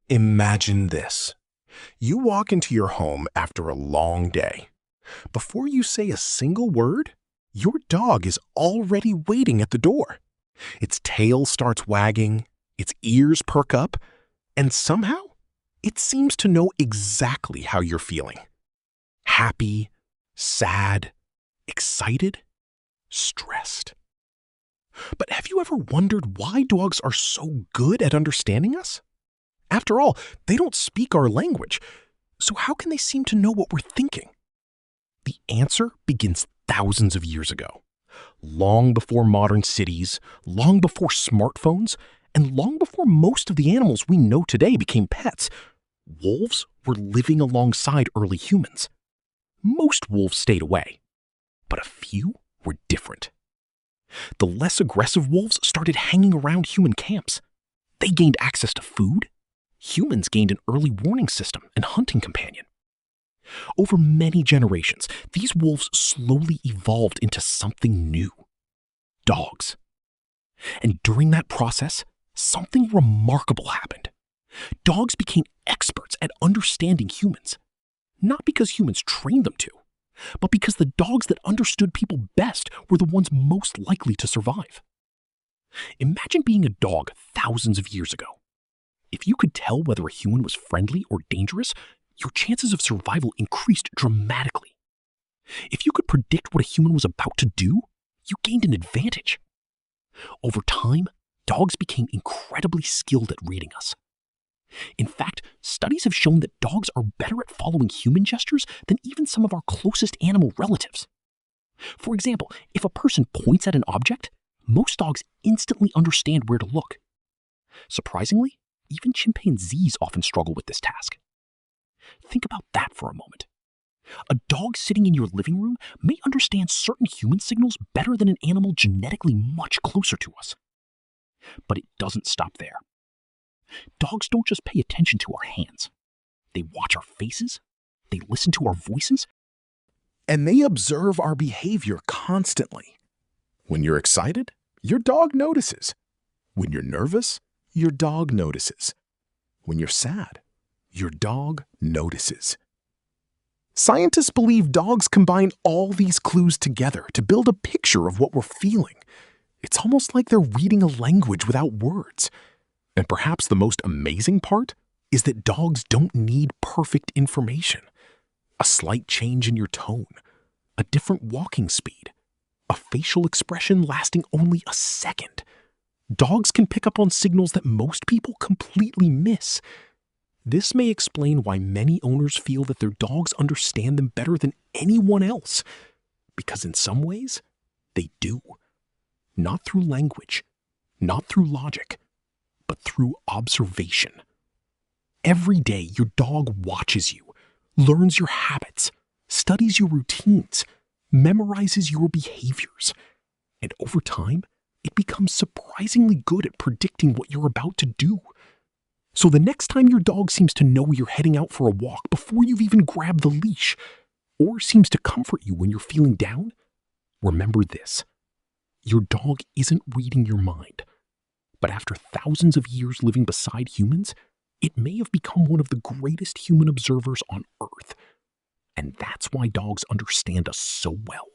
Imagine this. You walk into your home after a long day. Before you say a single word, your dog is already waiting at the door. Its tail starts wagging, its ears perk up, and somehow it seems to know exactly how you're feeling. Happy, sad, excited, stressed. But have you ever wondered why dogs are so good at understanding us? After all, they don't speak our language, so how can they seem to know what we're thinking? The answer begins thousands of years ago. Long before modern cities, long before smartphones, and long before most of the animals we know today became pets, wolves were living alongside early humans. Most wolves stayed away, but a few were different. The less aggressive wolves started hanging around human camps. They gained access to food. Humans gained an early warning system and hunting companion. Over many generations, these wolves slowly evolved into something new: dogs. And during that process, something remarkable happened. Dogs became experts at understanding humans, not because humans trained them to, but because the dogs that understood people best were the ones most likely to survive. Imagine being a dog thousands of years ago. If you could tell whether a human was friendly or dangerous, your chances of survival increased dramatically. If you could predict what a human was about to do, you gained an advantage. Over time, dogs became incredibly skilled at reading us. In fact, studies have shown that dogs are better at following human gestures than even some of our closest animal relatives. For example, if a person points at an object, most dogs instantly understand where to look. Surprisingly, even chimpanzees often struggle with this task. Think about that for a moment. A dog sitting in your living room may understand certain human signals better than an animal genetically much closer to us. But it doesn't stop there. Dogs don't just pay attention to our hands. They watch our faces, they listen to our voices, and they observe our behavior constantly. When you're excited, your dog notices. When you're nervous, your dog notices. When you're sad, your dog notices. Scientists believe dogs combine all these clues together to build a picture of what we're feeling. It's almost like they're reading a language without words. And perhaps the most amazing part is that dogs don't need perfect information. A slight change in your tone, a different walking speed, a facial expression lasting only a second. Dogs can pick up on signals that most people completely miss. This may explain why many owners feel that their dogs understand them better than anyone else. Because in some ways, they do. Not through language, not through logic, but through observation. Every day, your dog watches you, learns your habits, studies your routines, memorizes your behaviors. And over time, it becomes surprisingly good at predicting what you're about to do. So the next time your dog seems to know you're heading out for a walk before you've even grabbed the leash, or seems to comfort you when you're feeling down, remember this: your dog isn't reading your mind. But after thousands of years living beside humans, it may have become one of the greatest human observers on Earth. And that's why dogs understand us so well.